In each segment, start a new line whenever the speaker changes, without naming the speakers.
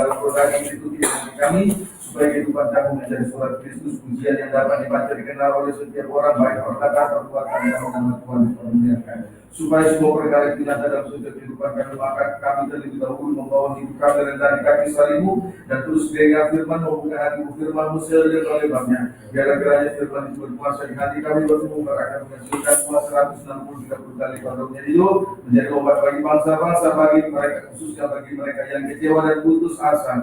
dalam pribadi ikuti kami, supaya kehidupan kami menjadi surat Kristus, pujian yang dapat dibaca dikenal oleh setiap orang, baik perkataan, perbuatan, dan nama Tuhan dipermuliakan. Supaya semua perkara yang nyata dalam setiap kehidupan kami, maka kami terlebih dahulu membawa hidup kami rendah di kaki salibmu, dan terus dengar firman membuka hatimu, firmanmu sering lebarnya. Biarlah kiranya firman itu berkuasa di hati kami, bertemu akan menghasilkan buah 160-30 kali pada hidup, menjadi obat bagi bangsa-bangsa, bagi mereka khususnya bagi mereka yang kecewa dan putus asa.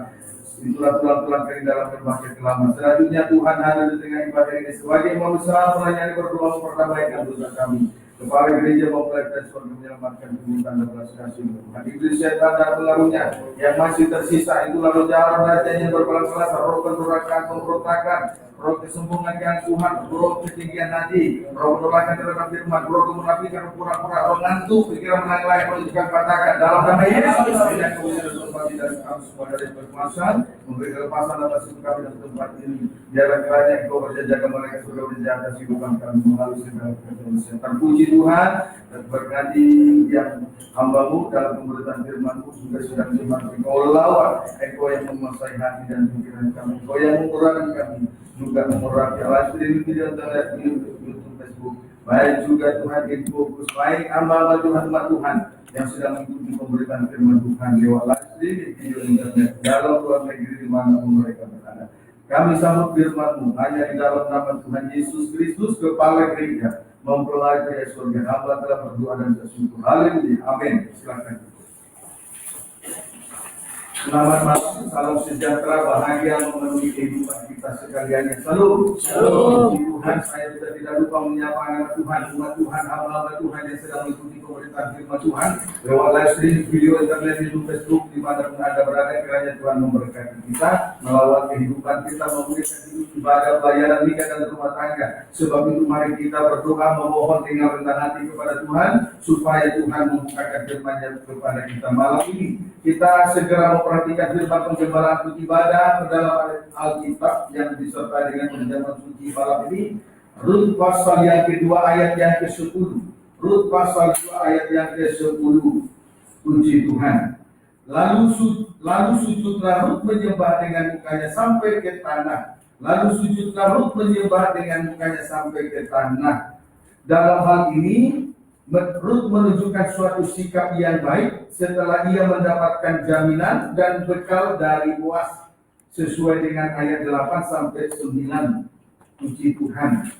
Itulah tulang-tulang kering dalam berbagai kelaman. Selanjutnya Tuhan hadir di tengah ibadah ini sebagai imam besar melayani berdoa mempertabaikan dosa kami. Kepala gereja mempelai dan surga menyelamatkan permintaan dan belas kasih Tuhan. Iblis setan dan pengaruhnya yang masih tersisa itu lalu jalan rajanya berbelas-belas, roh pendurakan, pemberontakan, roh kesombongan yang Tuhan, roh ketinggian hati, roh penolakan terhadap firman, roh kemunafikan, pura-pura, roh ngantuk, pikiran menang-lain, menunjukkan katakan dalam nama Yesus dan kemudian bertobat dan kami semua dari berkuasa memberi kelepasan atas hidup kami dan tempat ini. Biarlah kiranya Engkau berjaga mereka sudah berjaga bukan kami melalui segala kesulitan. Terpuji Tuhan dan berkati yang hamba-Mu dalam pemberitaan firman-Mu juga sedang dibantu. Engkau lawan, Engkau yang menguasai hati dan pikiran kami, Engkau yang mengurangkan kami, juga mengurapi live streaming video terlihat di YouTube, Facebook. Baik juga Tuhan Infocus, baik hamba-hamba Tuhan, umat Tuhan yang sedang mengikuti pemberitaan firman Tuhan lewat live streaming video internet dalam luar negeri dimanapun mereka berada. Kami sambut firman-Mu hanya di dalam nama Tuhan Yesus Kristus, Kepala Gereja, mempelai karya surga. Hamba telah berdoa dan bersyukur. Haleluya. Amin. Silakan. Selamat malam, salam sejahtera, bahagia memenuhi kehidupan kita sekalian. Salam. Tuhan, saya tidak lupa menyapa anak Tuhan, umat Tuhan, hamba-hamba Tuhan yang sedang mengikuti pemberitaan firman Tuhan lewat live stream video internet di Facebook, di mana pun Anda berada, kiranya Tuhan memberkati kita, melawat kehidupan kita, memberikan hidup ibadah, pelayanan, nikah dan rumah tangga. Sebab itu mari kita berdoa memohon dengan rendah hati kepada Tuhan supaya Tuhan membukakan firman-Nya kepada kita malam ini. Kita segera memperhatikan firman pengembalaan ibadah dalam Alkitab yang disertai dengan penjelasan suci malam ini. Rut pasal yang kedua ayat yang ke-10. Rut pasal 2 ayat yang ke-10. Puji Tuhan. Lalu sujudlah Rut menyembah dengan mukanya sampai ke tanah. Lalu sujudlah Rut menyembah dengan mukanya sampai ke tanah. Dalam hal ini Rut menunjukkan suatu sikap yang baik setelah ia mendapatkan jaminan dan bekal dari Boaz sesuai dengan ayat 8 sampai 9. Puji Tuhan.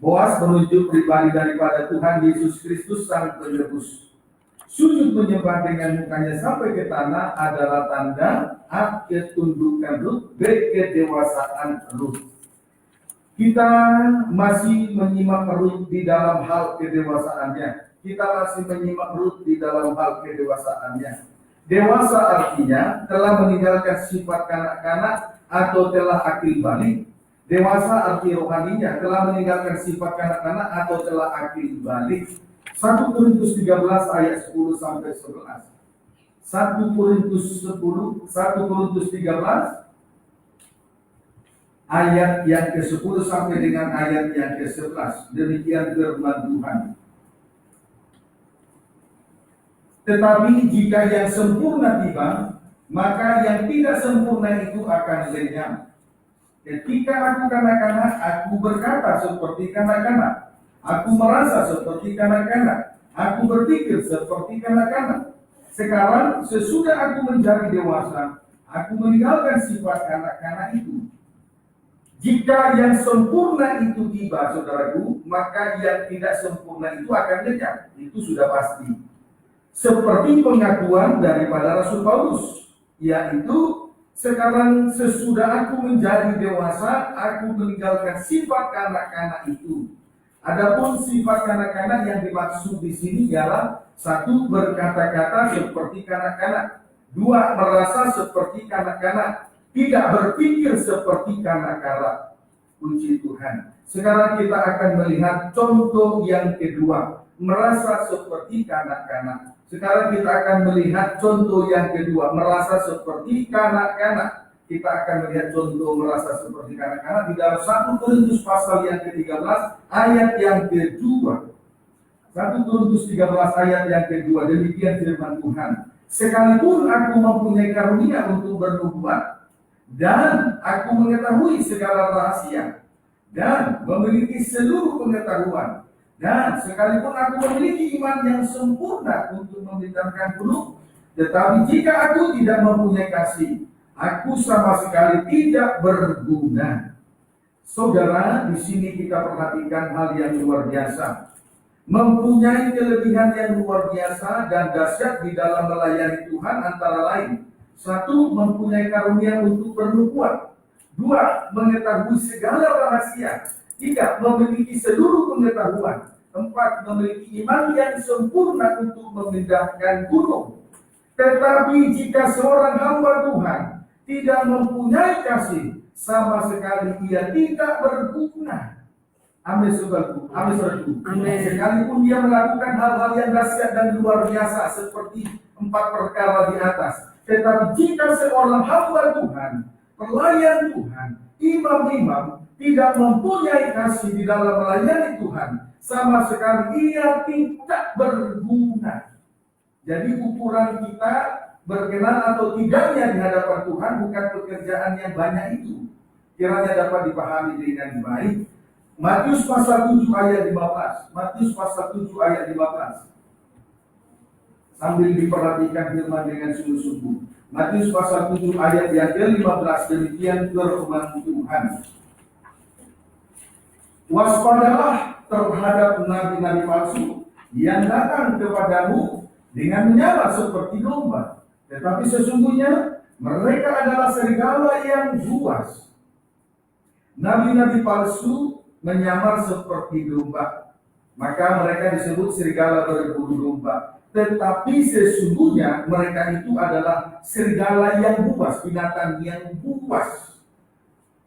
Boaz menunjuk pribadi daripada Tuhan Yesus Kristus Sang Penebus. Sujud menyembah dengan mukanya sampai ke tanah adalah tanda ketundukan Rut, kedewasaan Rut. Kita masih menyimak Rut di dalam hal kedewasaannya. Kita masih menyimak Rut di dalam hal kedewasaannya. Dewasa artinya telah meninggalkan sifat kanak-kanak atau telah akil balik. Dewasa arti rohaninya telah meninggalkan sifat kanak-kanak atau telah akil balik. 1 Korintus 13 ayat 10 sampai 11. 1 Korintus 13 ayat yang ke-10 sampai dengan ayat yang ke-11. Demikian firman Tuhan. Tetapi jika yang sempurna tiba, maka yang tidak sempurna itu akan lenyap. Ketika aku kanak-kanak, aku berkata seperti kanak-kanak. Aku merasa seperti kanak-kanak. Aku berpikir seperti kanak-kanak. Sekarang sesudah aku menjadi dewasa, aku meninggalkan sifat kanak-kanak itu. Jika yang sempurna itu tiba, saudaraku, maka yang tidak sempurna itu akan lenyap. Itu sudah pasti. Seperti pengakuan daripada Rasul Paulus, yaitu sekarang sesudah aku menjadi dewasa, aku meninggalkan sifat kanak-kanak itu. Adapun sifat kanak-kanak yang dimaksud di sini ialah 1. Berkata-kata seperti kanak-kanak, 2. Merasa seperti kanak-kanak, tidak berpikir seperti kanak-kanak. Puji Tuhan. Sekarang kita akan melihat contoh yang kedua, merasa seperti kanak-kanak. Sekarang kita akan melihat contoh yang kedua, merasa seperti kanak-kanak. Kita akan melihat contoh merasa seperti kanak-kanak di dalam 1 Korintus pasal yang ke-13 ayat yang kedua. 1 Korintus 13 ayat yang kedua, demikian firman Tuhan. Sekalipun aku mempunyai karunia untuk bernubuat, dan aku mengetahui segala rahasia, dan memiliki seluruh pengetahuan, dan sekalipun aku memiliki iman yang sempurna untuk membentangkan gunung, tetapi jika aku tidak mempunyai kasih, aku sama sekali tidak berguna. Saudara, di sini kita perhatikan hal yang luar biasa. Mempunyai kelebihan yang luar biasa dan dahsyat di dalam melayani Tuhan antara lain. 1. Mempunyai karunia untuk bernubuat. 2. Mengetahui segala rahasia. 3. Memiliki seluruh pengetahuan. 4. Memiliki iman yang sempurna untuk memindahkan gunung. Tetapi jika seorang hamba Tuhan tidak mempunyai kasih, sama sekali ia tidak berguna. Amin, saudaraku. Amin, saudaraku. Sekalipun dia melakukan hal-hal yang dahsyat dan luar biasa seperti 4 perkara di atas, tetapi jika seorang hamba Tuhan, pelayan Tuhan, imam-imam tidak mempunyai kasih di dalam melayani Tuhan, sama sekali ia tidak berguna. Jadi ukuran kita berkenan atau tidaknya di hadapan Tuhan bukan pekerjaan yang banyak itu. Kiranya dapat dipahami dengan baik. Matius pasal 7 ayat 15. Matius pasal 7 ayat 15. Sambil diperhatikan firman dengan sungguh-sungguh. Matius pasal 7 ayat yang ke-15, demikian firman Tuhan. Waspadalah terhadap nabi-nabi palsu yang datang kepadamu dengan menyamar seperti domba, tetapi sesungguhnya mereka adalah serigala yang buas. Nabi-nabi palsu menyamar seperti domba, maka mereka disebut serigala berbulu domba. Tetapi sesungguhnya mereka itu adalah serigala yang buas, binatang yang buas.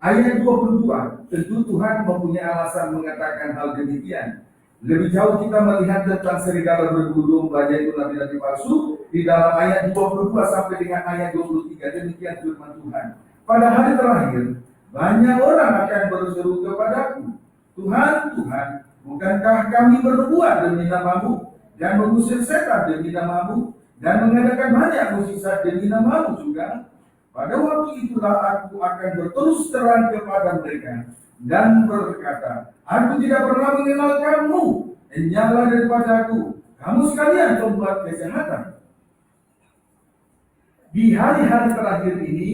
Ayat 22, tentu Tuhan mempunyai alasan mengatakan hal demikian. Lebih jauh kita melihat tentang serigala berbulu domba, yaitu nabi-nabi palsu, di dalam ayat 22 sampai dengan ayat 23. Demikian firman Tuhan. Pada hari terakhir, banyak orang akan berseru kepadaku, Tuhan, Tuhan, bukankah kami berbuat demi nama-Mu, dan mengusir setan demi nama-Mu, dan mengadakan banyak mukjizat demi nama-Mu juga? Pada waktu itulah aku akan berterus terang kepada mereka, dan berkata, aku tidak pernah mengenal kamu, enyahlah daripadaku, kamu sekalian pembuat kejahatan. Di hari-hari terakhir ini,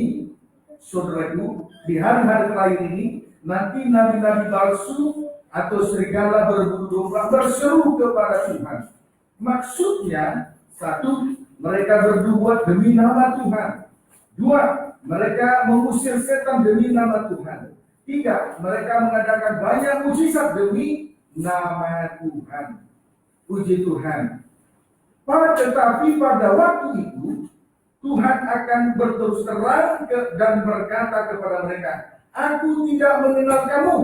saudaraku, di hari-hari terakhir ini, nanti nabi-nabi palsu atau serigala berbulu domba berseru kepada Tuhan. Maksudnya, 1, mereka berbuat demi nama Tuhan. 2, mereka mengusir setan demi nama Tuhan. 3, mereka mengadakan banyak mukjizat demi nama Tuhan. Puji Tuhan. Tetapi pada waktu itu, Tuhan akan berterus terang dan berkata kepada mereka, aku tidak mengenal kamu.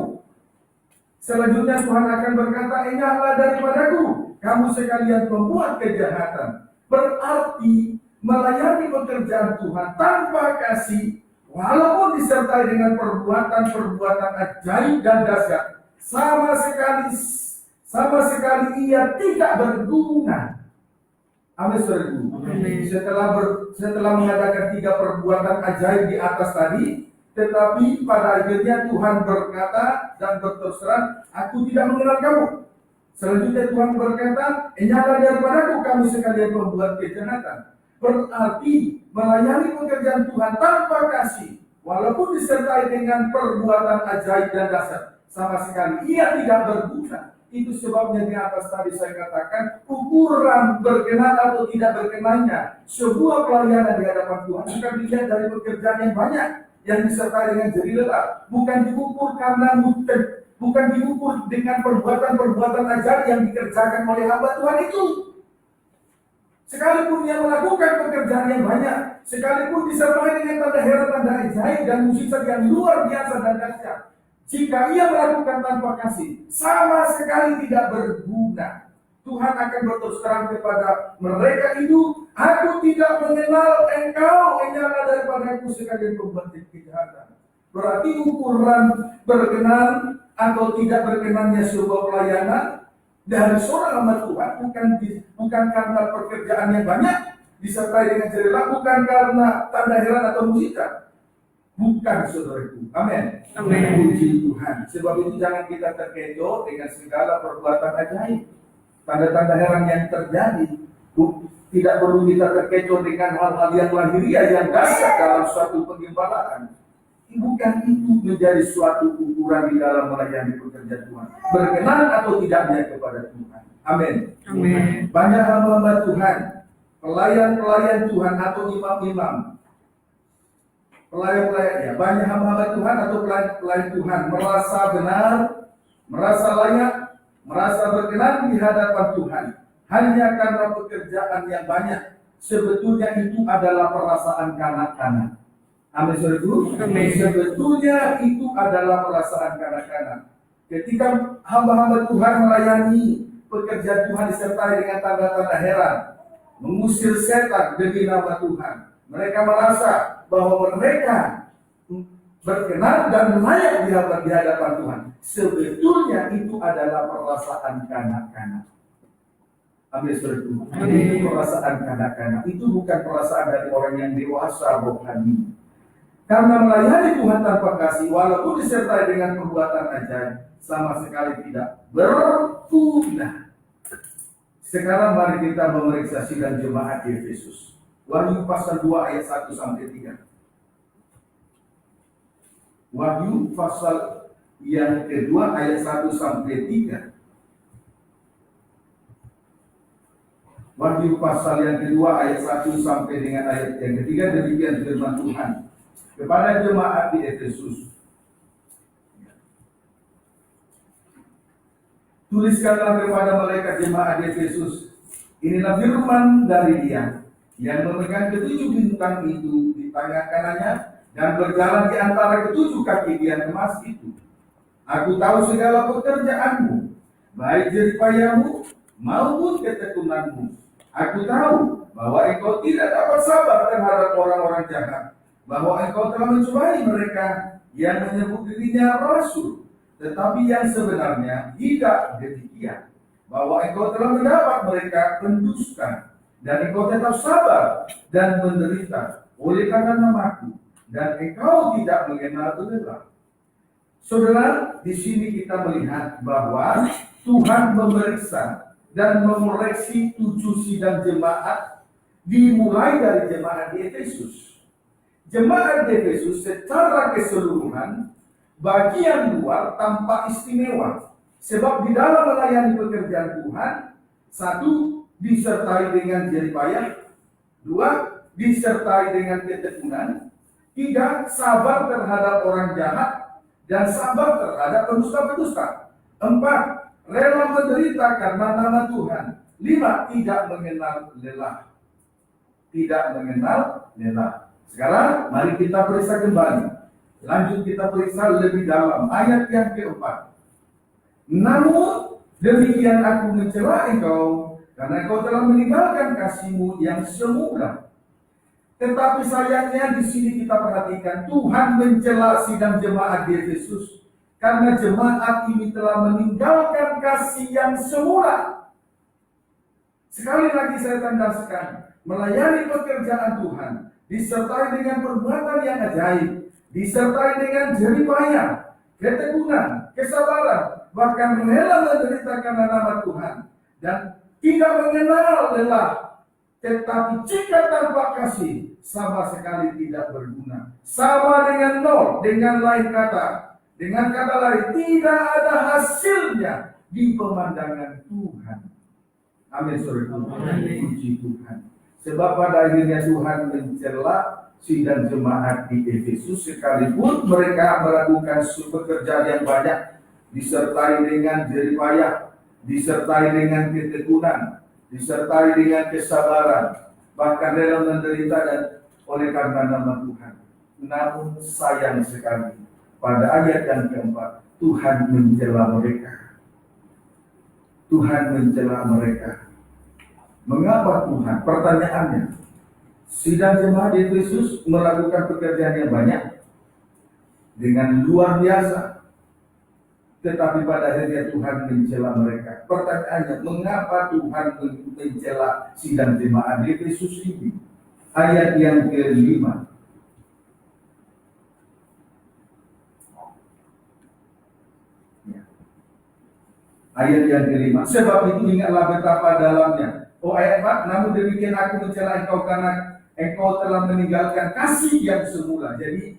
Selanjutnya Tuhan akan berkata, enyahlah daripadaku, kamu sekalian pembuat kejahatan. Berarti melayani pekerjaan Tuhan tanpa kasih, walaupun disertai dengan perbuatan-perbuatan ajaib dan dahsyat, sama sekali ia tidak berguna. Amin, saudaraku. Setelah mengadakan 3 perbuatan ajaib di atas tadi, tetapi pada akhirnya Tuhan berkata dan berterus terang, aku tidak mengenal kamu. Selanjutnya Tuhan berkata, enyahlah daripadaku, kamu sekalian pembuat kejahatan. Berarti melayani pekerjaan Tuhan tanpa kasih, walaupun disertai dengan perbuatan ajaib dan dahsyat, sama sekali ia tidak berguna. Itu sebabnya di atas tadi saya katakan, ukuran berkenan atau tidak berkenannya sebuah pelayanan di hadapan Tuhan bukan dilihat dari pekerjaan yang banyak yang disertai dengan jerih lelah, bukan diukur karena bukan diukur dengan perbuatan-perbuatan ajaib yang dikerjakan oleh hamba Tuhan itu. Sekalipun dia melakukan pekerjaan yang banyak, sekalipun disertai dengan tanda heran, tanda ajaib dan mukjizat yang luar biasa dan dahsyat, jika ia melakukan tanpa kasih, sama sekali tidak berguna. Tuhan akan berterus terang kepada mereka itu, aku tidak mengenal engkau, enyahlah daripadaku sekalian pembuat kejahatan. Berarti ukuran berkenan atau tidak berkenannya sebuah pelayanan dari seorang hamba Tuhan bukan karena pekerjaan yang banyak, disertai dengan cerita bukan karena tanda heran atau mujizat. Bukan, saudaraku. Amin. Puji Tuhan. Sebab itu jangan kita terkecoh dengan segala perbuatan ajaib, tanda-tanda heran yang terjadi. Tidak perlu kita terkecoh dengan hal-hal yang lahiriah yang dahsyat dalam suatu penggembalaan. Bukan itu menjadi suatu ukuran di dalam melayani pekerjaan Tuhan. Berkenan atau tidaknya kepada Tuhan. Amin. Banyak hamba Tuhan, pelayan-pelayan Tuhan atau imam-imam, pelayan-pelayan, banyak hamba Tuhan atau pelayan Tuhan merasa benar, merasa layak, merasa berkenan di hadapan Tuhan hanya karena pekerjaan yang banyak. Sebetulnya itu adalah perasaan kanak-kanak. Amin, saudaraku. Sebetulnya itu adalah perasaan kanak-kanak. Ketika hamba-hamba Tuhan melayani pekerjaan Tuhan disertai dengan tanda-tanda heran, mengusir setan demi nama Tuhan, mereka merasa bahwa mereka berkenan dan layak di hadapan Tuhan. Sebetulnya itu adalah perasaan kanak-kanak. Amin, saudaraku. Itu perasaan kanak-kanak. Itu bukan perasaan dari orang yang dewasa rohani. Karena melayani Tuhan tanpa kasih, walaupun disertai dengan perbuatan ajaib, sama sekali tidak berguna. Sekarang mari kita memeriksa sidang jemaat di Efesus. Wahyu pasal 2 ayat 1 sampai 3. Wahyu pasal yang kedua ayat 1 sampai 3. Wahyu pasal yang kedua ayat 1 sampai dengan ayat yang ketiga, demikian firman Tuhan kepada jemaat di Efesus. Tuliskanlah kepada malaikat jemaat di Efesus, inilah firman dari Dia yang memegang ketujuh bintang itu di tangan kanannya dan berjalan di antara ketujuh kaki Dia emas itu. Aku tahu segala pekerjaanmu, baik jeripayamu maupun ketekunanmu. Aku tahu bahwa engkau tidak dapat sabar terhadap orang-orang jahat, bahwa engkau telah mencobai mereka yang menyebut dirinya rasul, tetapi yang sebenarnya tidak demikian, bahwa engkau telah mendapat mereka pendusta, dan engkau tetap sabar dan menderita oleh karena namaku, dan engkau tidak mengenal lelah. Saudara, di sini kita melihat bahwa Tuhan memeriksa dan mengoreksi 7 sidang jemaat, dimulai dari jemaat di Efesus. Jemaat di Efesus secara keseluruhan bagian luar tampak istimewa, sebab di dalam melayani pekerjaan Tuhan, 1 disertai dengan jeripayah, 2 disertai dengan ketekunan, 3 sabar terhadap orang jahat dan sabar terhadap pendusta-pendusta, 4 rela menderita karena nama Tuhan, 5 tidak mengenal lelah. Tidak mengenal lelah. Sekarang mari kita periksa kembali. Lanjut kita periksa lebih dalam ayat yang keempat. Namun demikian aku mencela engkau, karena engkau telah meninggalkan kasihmu yang semula. Tetapi sayangnya di sini kita perhatikan Tuhan mencela sidang jemaat di Efesus karena jemaat ini telah meninggalkan kasih yang semula. Sekali lagi saya tandaskan, melayani pekerjaan Tuhan disertai dengan perbuatan yang ajaib, disertai dengan jeripayah, ketekunan, kesabaran, bahkan rela menderita karena nama Tuhan, dan tidak mengenal lelah. Tetapi jika tanpa kasih, sama sekali tidak berguna. Sama dengan nol, dengan lain kata. Dengan kata lain, tidak ada hasilnya di pemandangan Tuhan. Amin, saudara. Puji Tuhan. Sebab pada akhirnya Tuhan mencela sidang jemaat di Efesus, sekalipun mereka melakukan pekerjaan yang banyak, disertai dengan jeripayah, disertai dengan ketekunan, disertai dengan kesabaran, bahkan rela menderita dan oleh karena nama Tuhan. Namun sayang sekali, pada ayat yang keempat, Tuhan mencela mereka. Tuhan mencela mereka. Mengapa Tuhan? Pertanyaannya, sidang jemaat di Efesus melakukan pekerjaan yang banyak dengan luar biasa. tetapi pada akhirnya Tuhan mencela mereka. Pertanyaannya, mengapa Tuhan mencela sidang jemaat di Efesus ini? Ayat yang ke-5. Ayat yang ke-5. Sebab itu ingatlah betapa dalamnya. Oh ayat 4. Namun demikian aku mencela engkau karena engkau telah meninggalkan kasih yang semula. Jadi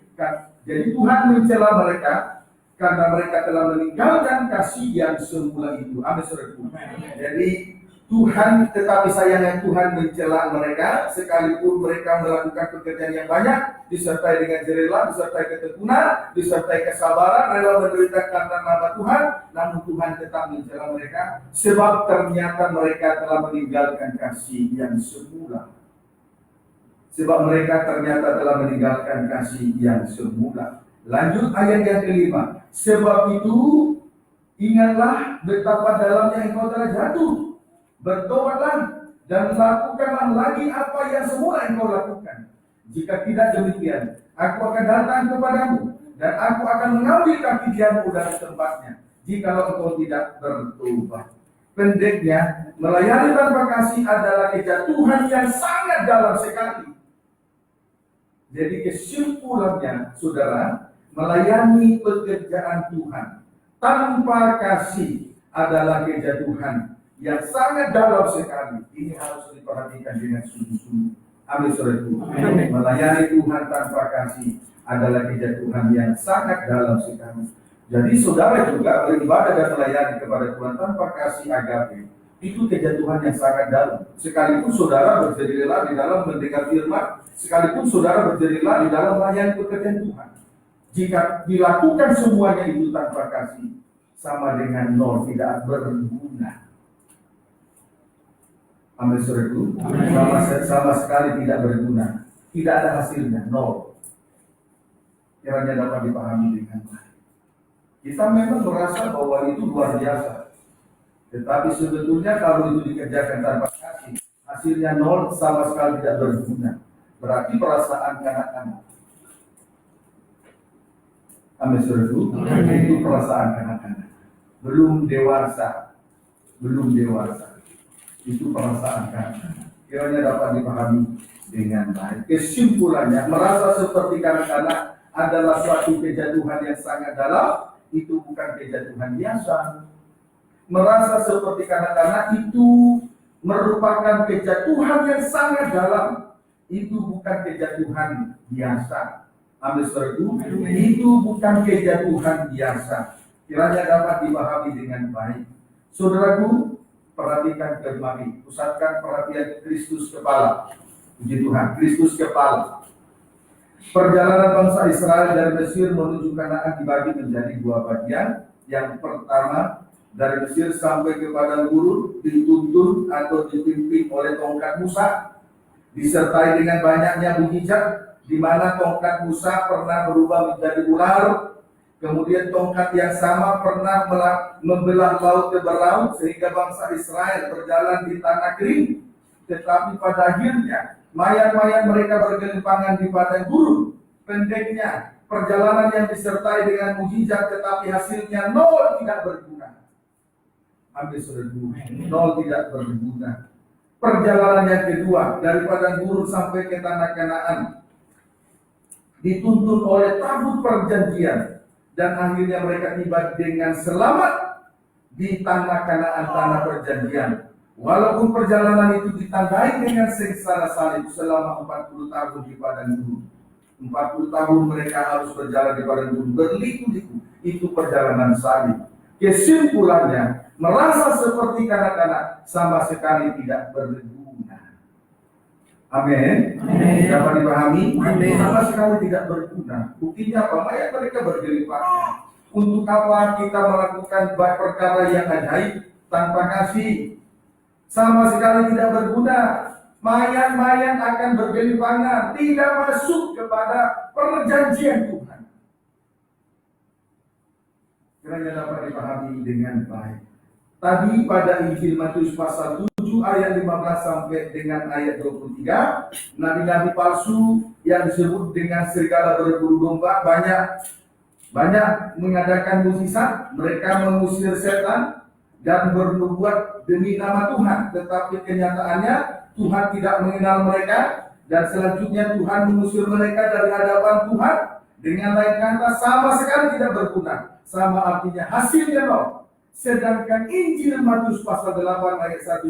Tuhan mencela mereka karena mereka telah meninggalkan kasih yang semula itu. Amin, saudaraku. Jadi Tuhan, tetapi sayangnya Tuhan mencela mereka sekalipun mereka melakukan pekerjaan yang banyak, disertai dengan jerela, disertai ketekunan, disertai kesabaran, rela menderita karena nama Tuhan, namun Tuhan tetap mencela mereka sebab ternyata mereka telah meninggalkan kasih yang semula. Sebab mereka ternyata telah meninggalkan kasih yang semula. Lanjut ayat yang ke-5. Sebab itu ingatlah betapa dalamnya engkau telah jatuh. Bertobatlah dan lakukanlah lagi apa yang semula engkau lakukan. Jika tidak demikian, aku akan datang kepadamu dan aku akan mengambil kaki diammu dari tempatnya, jikalau engkau tidak bertobat. Pendeknya, melayani tanpa kasih adalah kejatuhan yang sangat dalam sekali. Jadi kesimpulannya, saudara, melayani pekerjaan Tuhan tanpa kasih adalah kejatuhan yang sangat dalam sekali. Ini harus diperhatikan dengan sungguh-sungguh. Amin, saudaraku. Melayani Tuhan tanpa kasih adalah kejatuhan yang sangat dalam sekali. Jadi saudara juga beribadah dan melayani kepada Tuhan tanpa kasih agape, itu kejatuhan yang sangat dalam. Sekalipun saudara berjerilah di dalam mendengar firman, sekalipun saudara berjerilah di dalam melayani pekerjaan Tuhan, jika dilakukan semuanya itu tanpa kasih, sama dengan nol, tidak berguna. Amin, saudaraku. Sama sekali tidak berguna, tidak ada hasilnya, nol. Kiranya dapat dipahami dengan baik. Kita memang merasa bahwa itu luar biasa, tetapi sebetulnya kalau itu dikerjakan tanpa kasih, hasilnya nol, sama sekali tidak berguna. Berarti perasaan kanak-kanak. Amin, saudaraku. Itu perasaan kanak-kanak, belum dewasa. Itu perasaan kanak-kanak. Kiranya dapat dipahami dengan baik. Kesimpulannya, merasa seperti kanak-kanak adalah suatu kejatuhan yang sangat dalam. Itu bukan kejatuhan biasa. Merasa seperti kanak-kanak itu merupakan kejatuhan yang sangat dalam. Itu bukan kejatuhan biasa. Amin, saudaraku. Itu bukan kejatuhan biasa. Kiranya dapat dipahami dengan baik. Saudaraku, perhatikan kembali, pusatkan perhatian Kristus kepala. Puji Tuhan, Kristus kepala. Perjalanan bangsa Israel dari Mesir menuju Kanaan dibagi menjadi dua bagian. Yang pertama, dari Mesir sampai ke padang gurun dituntun atau dipimpin oleh tongkat Musa, disertai dengan banyaknya mukjizat, di mana tongkat Musa pernah berubah menjadi ular. Kemudian tongkat yang sama pernah membelah laut ke berlaut sehingga bangsa Israel berjalan di tanah kering. Tetapi pada akhirnya mayat-mayat mereka bergelimpangan di padang gurun. Pendeknya, perjalanan yang disertai dengan mukjizat tetapi hasilnya nol, tidak berguna. Ambil saudaraku, nol, tidak berguna. Perjalanan yang kedua, dari padang gurun sampai ke tanah Kanaan, dituntun oleh tabut perjanjian. Dan akhirnya mereka tiba dengan selamat di tanah Kanaan, tanah perjanjian. Walaupun perjalanan itu ditandai dengan sengsara salib selama 40 tahun di padang gurun. 40 tahun mereka harus berjalan di padang gurun, berliku-liku. Itu perjalanan salib. Kesimpulannya, merasa seperti kanak-kanak sama sekali tidak berguna. Amin. Dapat dipahami? Sama sekali tidak berguna. Buktinya apa? Mayat mereka bergelimpangan. Untuk apa kita melakukan perkara yang ajaib tanpa kasih? Sama sekali tidak berguna. Mayat-mayat akan bergelimpangan, tidak masuk kepada perjanjian Tuhan. Kiranya dapat dipahami dengan baik. Tadi pada Injil Matius pasal 7 ayat 15 sampai dengan ayat 23, nabi-nabi palsu yang disebut dengan serigala berbulu domba banyak Banyak mengadakan mukjizat, mereka mengusir setan dan bernubuat demi nama Tuhan. Tetapi kenyataannya Tuhan tidak mengenal mereka, dan selanjutnya Tuhan mengusir mereka dari hadapan Tuhan. Dengan lain kata, sama sekali tidak berguna. Sama artinya hasilnya nol. Sedangkan Injil Matius pasal 8 ayat 1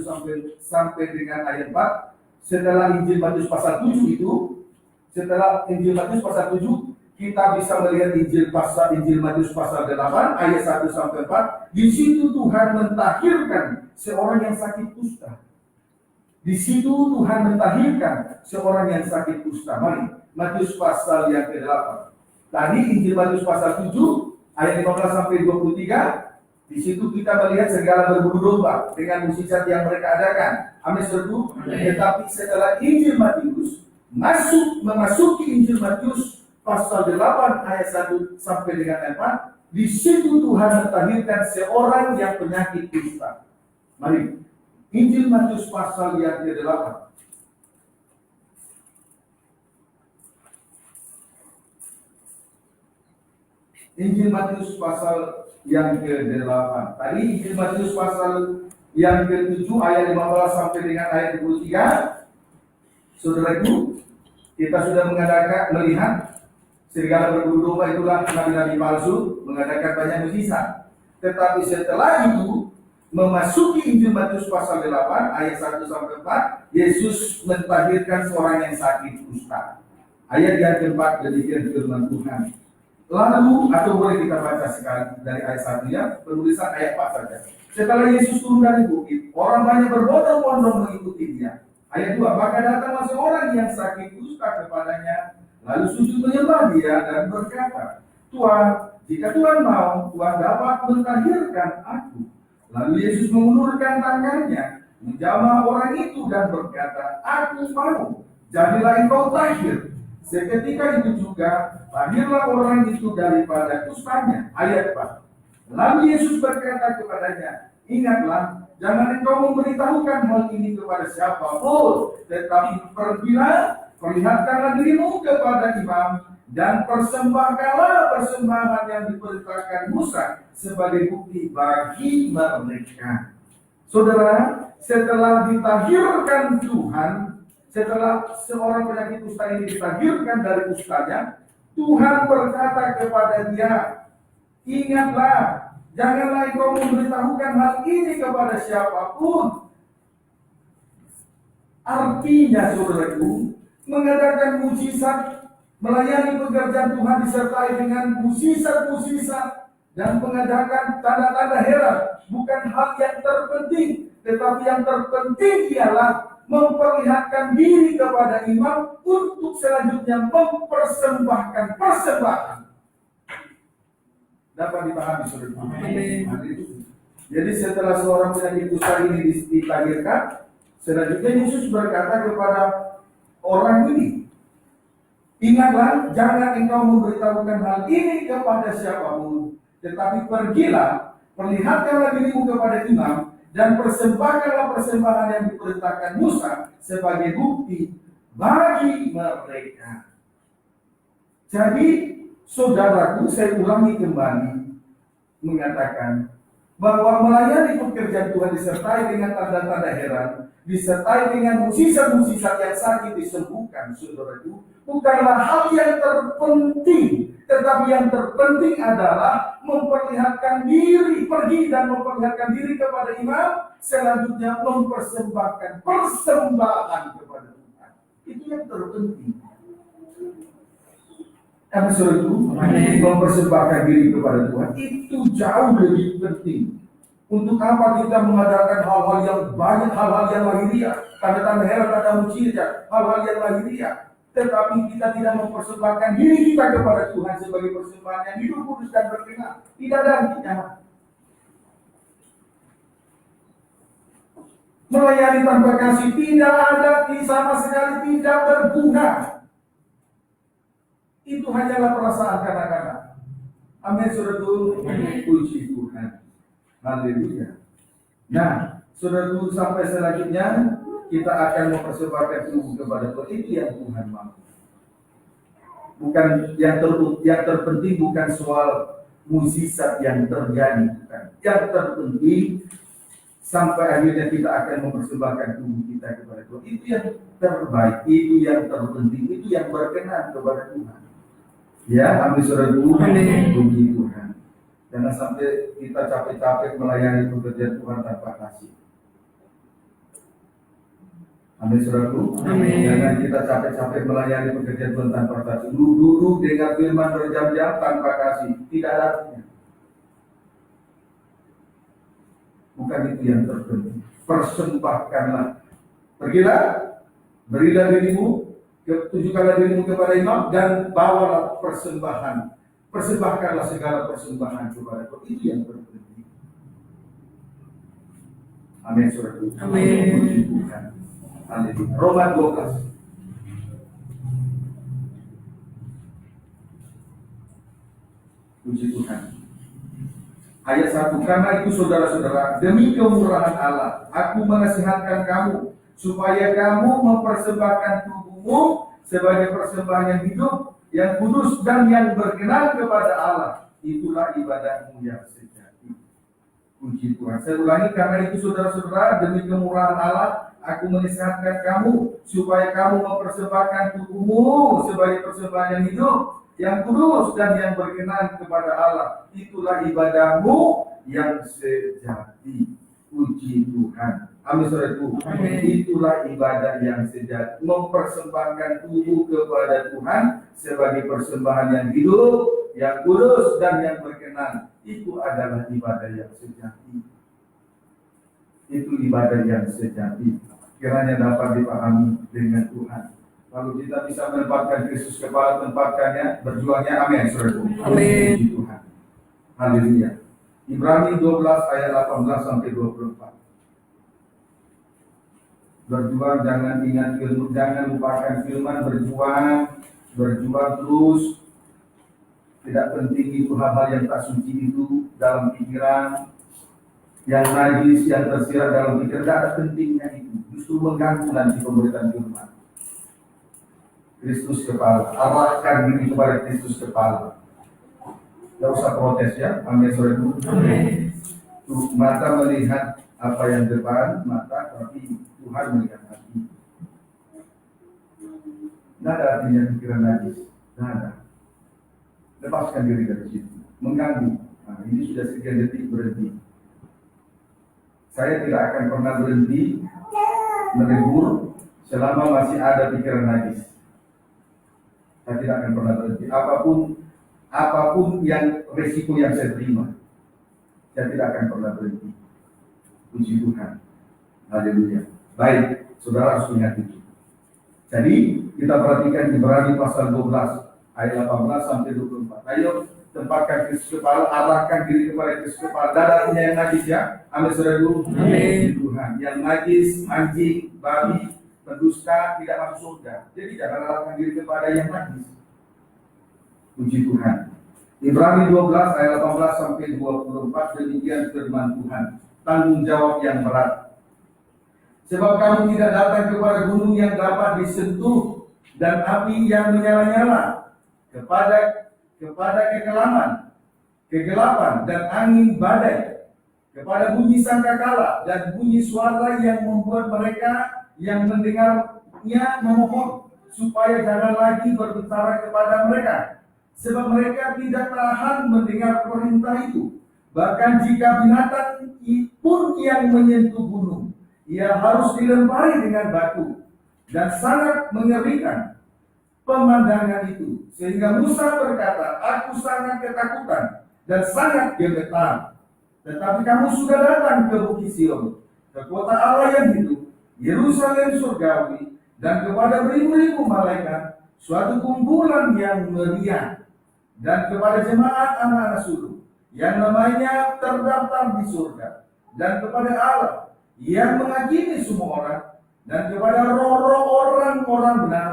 sampai dengan ayat 4, setelah Injil Matius pasal 7 itu, setelah Injil Matius pasal 7, kita bisa melihat Injil Matius pasal 8 ayat 1 sampai 4. Di situ Tuhan mentahirkan seorang yang sakit kusta. Di situ Tuhan mentahirkan seorang yang sakit kusta. Mari, Matius pasal yang ke-8. Tadi Injil Matius pasal 7 ayat 15 sampai 23. Di situ kita melihat segala berburu domba dengan mukjizat yang mereka adakan. Amin, saudaraku. Tetapi setelah Injil Matius memasuki Injil Matius pasal 8 ayat 1 sampai dengan 4, di situ Tuhan mentahirkan seorang yang penyakit kusta. Mari, Injil Matius pasal yang ke-8. Injil Matius pasal yang ke-8. Tadi Injil Matius pasal yang ke-7 ayat 15 sampai dengan ayat 23. Saudaraku, kita sudah melihat serigala berbulu domba itulah nabi-nabi palsu mengadakan banyak mukjizat. Tetapi setelah itu memasuki Injil Matius pasal 8 ayat 1 sampai 4, Yesus mentahirkan seorang yang sakit kusta. Ayat yang keempat demikian firman Tuhan. Lalu, atau boleh kita baca sekali dari ayat 1 ya, penulisan ayat 4 saja. Setelah Yesus turun dari bukit, orang banyak berbondong-bondong mengikuti dia. Ayat 2, maka datanglah seorang yang sakit kusta kepadanya, lalu sujud menyembah dia dan berkata, Tuhan, jika Tuhan mau, Tuhan dapat mentahirkan aku. Lalu Yesus mengulurkan tangannya, menjamah orang itu dan berkata, aku mau, jadilah engkau tahir. Seketika itu juga, lahirlah orang itu daripada kustanya. Ayat 4. Lalu Yesus berkata kepadanya, ingatlah, jangan engkau memberitahukan hal ini kepada siapapun, tetapi pergilah, perlihatkanlah dirimu kepada imam, dan persembahkanlah persembahan yang diperintahkan Musa sebagai bukti bagi mereka. Saudara, setelah ditahirkan Tuhan, setelah seorang penyakit kusta ini ditahirkan dari kustanya, Tuhan berkata kepada dia, ingatlah, janganlah engkau memberitahukan hal ini kepada siapapun. Artinya, saudaraku, mengadakan mukjizat, melayani pekerjaan Tuhan disertai dengan mukjizat-mukjizat dan mengadakan tanda-tanda heran bukan hal yang terpenting, tetapi yang terpenting ialah memperlihatkan diri kepada imam untuk selanjutnya mempersembahkan persembahan. Dapat dipahami, saudara? Jadi setelah seorang penyakit kusta ini ditahirkan, selanjutnya Yesus berkata kepada orang ini, ingatlah, jangan engkau memberitahukan hal ini kepada siapapun, tetapi pergilah, perlihatkanlah dirimu kepada imam, dan persembahkanlah persembahan yang diperintahkan Musa sebagai bukti bagi mereka. Jadi, saudaraku, saya ulangi kembali mengatakan bahwa melayani pekerjaan Tuhan disertai dengan tanda-tanda heran, disertai dengan mukjizat-mukjizat yang sakit disembuhkan, saudaraku, bukanlah hal yang terpenting, tetapi yang terpenting adalah memperlihatkan diri, pergi dan memperlihatkan diri kepada imam, selanjutnya mempersembahkan persembahan kepada Tuhan. Itu yang terpenting. Karena saudaraku, mempersembahkan diri kepada Tuhan itu jauh lebih penting. Untuk apa kita mengadakan hal-hal yang banyak, hal-hal yang lahiriah, tanda-tanda heran, tanda mukjizat, hal-hal yang lahiriah, tetapi kita tidak mempersembahkan diri kita kepada Tuhan sebagai persembahan yang hidup, kudus dan berkenan. Tidak ada artinya. Melayani tanpa kasih tidak ada, sama sekali tidak berguna. Itu hanyalah perasaan kanak-kanak. Amin, saudaraku. Puji Tuhan. Haleluya. Nah, saudaraku, sampai selanjutnya kita akan mempersembahkan tubuh kepada Tuhan. Itu yang Tuhan mau. Bukan yang terpenting bukan soal mukjizat yang terjadi, bukan. Yang terpenting sampai akhirnya kita akan mempersembahkan tubuh kita kepada Tuhan. Itu yang terbaik, itu yang terpenting, itu yang berkenan kepada Tuhan. Ya, amin saudaraku, puji Tuhan. Jangan sampai kita capek-capek melayani pekerjaan Tuhan tanpa kasih. Amin saudaraku. Jangan kita capek-capek melayani pekerjaan Tuhan tanpa kasih. Duduk dengar firman berjam-jam tanpa kasih, tidak ada artinya. Bukan itu yang terpenting. Persembahkanlah. Pergilah, berilah dirimu, tunjukkanlah dirimu kepada imam dan bawalah persembahan. Persembahkanlah segala persembahan kepada Tuhan. Itu yang terpenting. Amin saudaraku.
Amin.
Haleluya. Roma 12. Puji Tuhan. Ayat 1, karena itu saudara-saudara, demi kemurahan Allah, aku menasihatkan kamu, supaya kamu mempersembahkan tubuhmu sebagai persembahan yang hidup, yang kudus dan yang berkenan kepada Allah. Itulah ibadahmu yang sejati. Puji Tuhan. Saya ulangi, karena itu saudara-saudara, demi kemurahan Allah, aku menasihatkan kamu, supaya kamu mempersembahkan tubuhmu sebagai persembahan yang hidup, yang kudus dan yang berkenan kepada Allah. Itulah ibadahmu yang sejati. Puji Tuhan. Amin saudaraku. Itulah ibadah yang sejati. Mempersembahkan tubuh kepada Tuhan sebagai persembahan yang hidup, yang kudus dan yang berkenan. Itu adalah ibadah yang sejati. Itu ibadah yang sejati. Kiranya dapat dipahami dengan Tuhan. Kalau kita bisa menempatkan Kristus kepala, tempatkannya, berjuangnya, amin saudaraku.
Amin.
Puji Tuhan. Haleluya. Ibrani 12 ayat 18 sampai 24. Berjuang, jangan ingat firman, jangan lupakan firman, berjuang terus. Tidak penting itu hal-hal yang tak suci itu dalam pikiran, yang najis, yang tersirat dalam pikiran, tidak ada pentingnya itu. Justru mengganggu nanti pemberitaan firman. Kristus kepala, arahkan diri kepada Kristus kepala. Tidak usah protes ya, amin saudaraku. Tuh, mata melihat apa yang depan mata, tapi Tuhan melihat hati. Tidak ada artinya pikiran najis, tidak ada. Lepaskan diri dari situ, mengganggu. Nah, ini sudah sekian detik berhenti. Saya tidak akan pernah berhenti menegur selama masih ada pikiran najis. Saya tidak akan pernah berhenti. Apapun yang resiko yang saya terima, saya tidak akan pernah berhenti. Puji Tuhan. Haleluya. Baik, saudara harus ingat itu. Jadi kita perhatikan Ibrani pasal 12 ayat 18 sampai 24. Ayo tempatkan Kristus kepala, arahkan diri kepada Kristus kepala. Dadanya yang najis ya. Amin saudaraku. Amin. Tuhan. Yang najis, anjing, babi, pendusta tidak masuk surga. Jadi jangan arahkan diri kepada yang najis. Puji Tuhan. Ibrani 12 ayat 18 sampai 24, demikian firman Tuhan. Tanggung jawab yang berat. Sebab kamu tidak datang kepada gunung yang dapat disentuh dan api yang menyala-nyala, kepada kegelapan dan angin badai, kepada bunyi sangkakala dan bunyi suara yang membuat mereka yang mendengarnya memohon supaya jangan lagi berbicara kepada mereka, sebab mereka tidak tahan mendengar perintah itu. Bahkan jika binatang pun yang menyentuh gunung, ia harus dilempari dengan batu, dan sangat mengerikan pemandangan itu. Sehingga Musa berkata, aku sangat ketakutan dan sangat gemetar. Tetapi kamu sudah datang ke Bukit Sion, ke kota Allah yang hidup, Yerusalem surgawi, dan kepada beribu-ribu malaikat, suatu kumpulan yang meriah, dan kepada jemaat anak-anak sulung yang namanya terdaftar di surga, dan kepada Allah yang menghakimi semua orang, dan kepada roh-roh orang-orang benar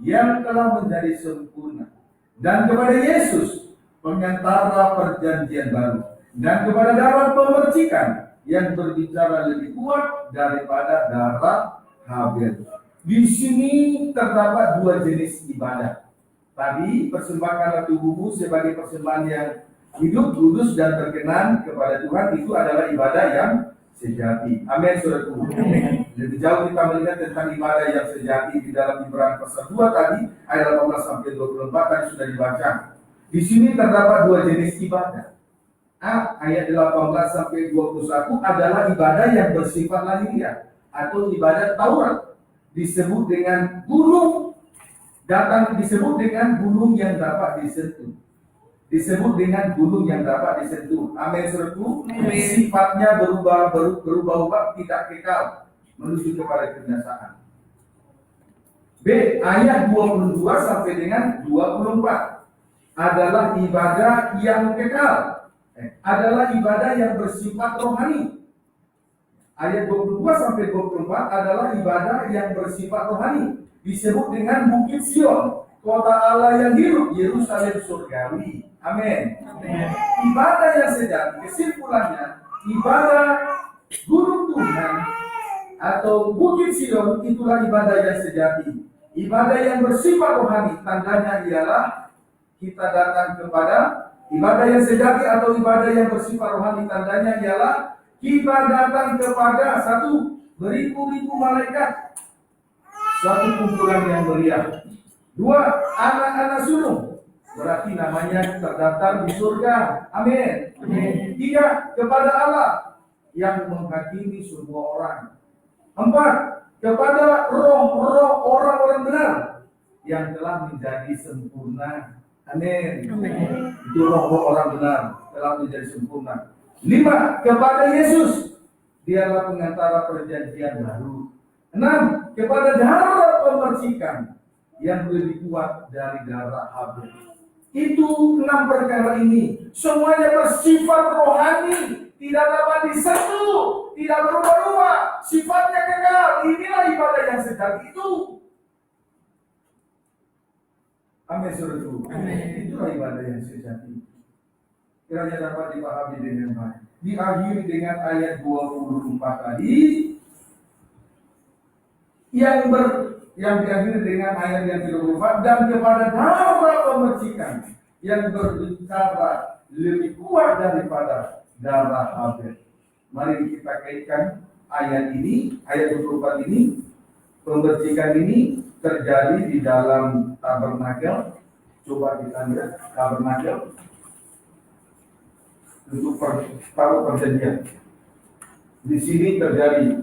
yang telah menjadi sempurna, dan kepada Yesus pengantara perjanjian baru, dan kepada darah pemercikan yang berbicara lebih kuat daripada darah Habel. Di sini terdapat dua jenis ibadah. Tadi persembahkanlah tubuhmu sebagai persembahan yang hidup, kudus dan berkenan kepada Tuhan. Itu adalah ibadah yang sejati. Amin, saudaraku. Lebih jauh kita melihat tentang ibadah yang sejati di dalam Ibrani pasal 2 tadi ayat 18 sampai 24 tadi sudah dibaca. Di sini terdapat dua jenis ibadah. Ayat 18 sampai 21 adalah ibadah yang bersifat lahiriah atau ibadah Taurat, disebut dengan gunung disebut dengan gunung yang dapat disentuh. Disebut dengan gunung yang dapat disentuh. Amin, saudaraku. Sifatnya berubah-ubah, tidak kekal, menuju kepada kebinasaan. B. Ayat 22 sampai dengan 24 adalah ibadah yang kekal, adalah ibadah yang bersifat rohani. Ayat 22 sampai 24 adalah ibadah yang bersifat rohani, disebut dengan Bukit Sion, kota Allah yang hidup, Yerusalem surgawi. Amin. Ibadah yang sejati, kesimpulannya, ibadah gunung Tuhan atau Bukit Sion itulah ibadah yang sejati. Ibadah yang bersifat rohani, tandanya ialah kita datang kepada ibadah yang sejati atau ibadah yang bersifat rohani, tandanya ialah kita datang kepada satu, beribu-ribu malaikat, satu kumpulan yang meriah. Dua, anak-anak sulung, berarti namanya terdaftar di surga. Amin. Tiga, kepada Allah yang menghakimi semua orang. Empat, kepada roh-roh orang-orang benar yang telah menjadi sempurna. Amin. Itu roh-roh orang benar telah menjadi sempurna. 5. Kepada Yesus, dialah pengantara perjanjian baru. 6. Kepada darah pemercikan yang lebih kuat dari darah Habel. Itu 6 perkara ini semuanya bersifat rohani, tidak dapat disentuh, tidak berubah-ubah, sifatnya kekal. Inilah ibadah yang sejati itu. Amin, saudaraku. Itulah ibadah yang sejati. Kiranya dapat dipahami dengan baik. Diakhiri dengan ayat 24 tadi yang diakhiri dengan ayat yang 24, dan kepada darah pemercikan yang berbicara lebih kuat daripada darah Habel. Mari kita kaitkan ayat ini, ayat 24 ini, pemercikan ini terjadi di dalam tabernakel. Coba kita lihat tabernakel untuk taruh perjanjian. Di sini terjadi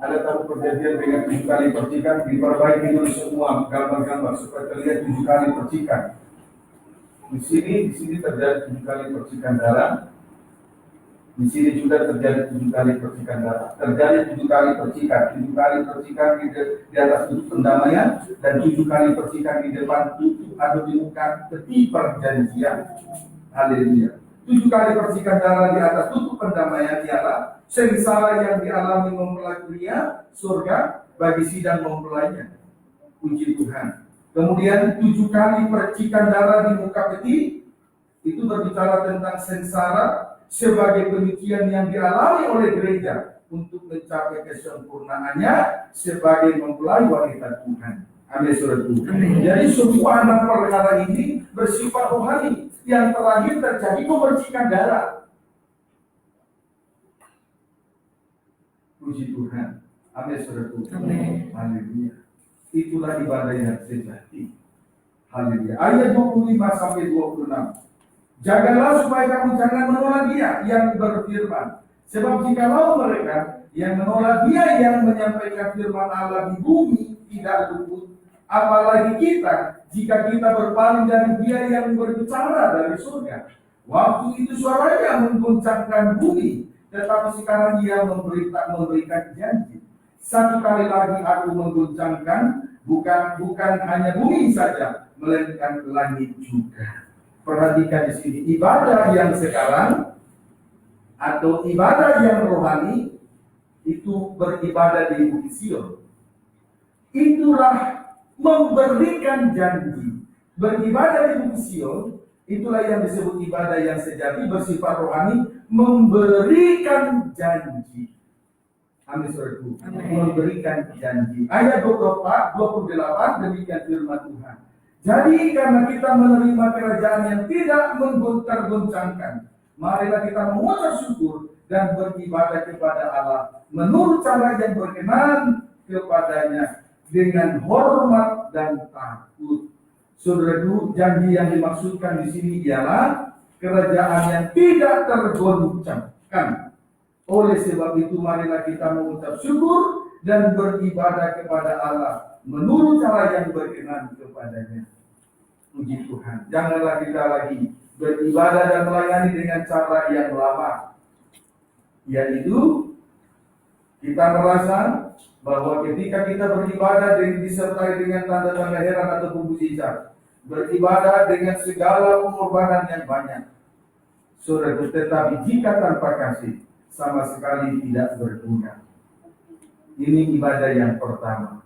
ada taruh perjanjian dengan 7 kali percikan, diperbaiki dulu semua gambar-gambar supaya terlihat 7 kali percikan. Di sini terjadi 7 kali percikan darah. Di sini juga terjadi 7 kali percikan darah. Terjadi 7 kali percikan di atas tutup pendamaian dan 7 kali percikan di depan tutup atau di muka peti perjanjian. Haleluya. 7 kali percikan darah di atas tutup pendamaian ialah sengsara yang dialami mempelai pria surga bagi sidang mempelainya. Puji Tuhan. Kemudian 7 kali percikan darah di muka peti itu berbicara tentang sengsara sebagai penyucian yang dialami oleh gereja untuk mencapai kesempurnaannya sebagai mempelai wanita Tuhan. Amin, saudaraku. Jadi semua 6 perkara ini bersifat rohani. Yang terakhir terjadi pemercikan darah. Puji Tuhan. Amin, saudaraku. Haleluya. Itulah ibadah yang sejati. Haleluya. Ayat 25 sampai 26. Jagalah supaya kamu jangan menolak dia yang berfirman. Sebab jikalau mereka yang menolak dia yang menyampaikan firman Allah di bumi tidak luput, apalagi kita, jika kita berpaling dari dia yang berbicara dari surga. Waktu itu suaranya mengguncangkan bumi, tetapi sekarang dia memberikan janji. Satu kali lagi aku mengguncangkan, bukan hanya bumi saja, melainkan langit juga. Perhatikan di sini, ibadah yang sekarang atau ibadah yang rohani itu beribadah di Bukit Sion. Itulah memberikan janji. Beribadah di Bukit Sion, itulah yang disebut ibadah yang sejati, bersifat rohani, memberikan janji. Amin, saudaraku. Memberikan janji. Ayat 28 demikian firman Tuhan. Jadi karena kita menerima kerajaan yang tidak tergoncangkan, marilah kita mengucap syukur dan beribadah kepada Allah menurut cara yang berkenan kepadanya dengan hormat dan takut. Saudaraku, janji yang dimaksudkan di sini ialah kerajaan yang tidak tergoncangkan. Oleh sebab itu marilah kita mengucap syukur dan beribadah kepada Allah menurut cara yang berkenan kepadanya. Puji Tuhan. Janganlah kita lagi beribadah dan melayani dengan cara yang lama, yaitu kita merasa bahwa ketika kita beribadah disertai dengan tanda-tanda heran atau mukjizat, beribadah dengan segala pengorbanan yang banyak, saudara, tetapi jika tanpa kasih sama sekali tidak berguna. Ini ibadah yang pertama.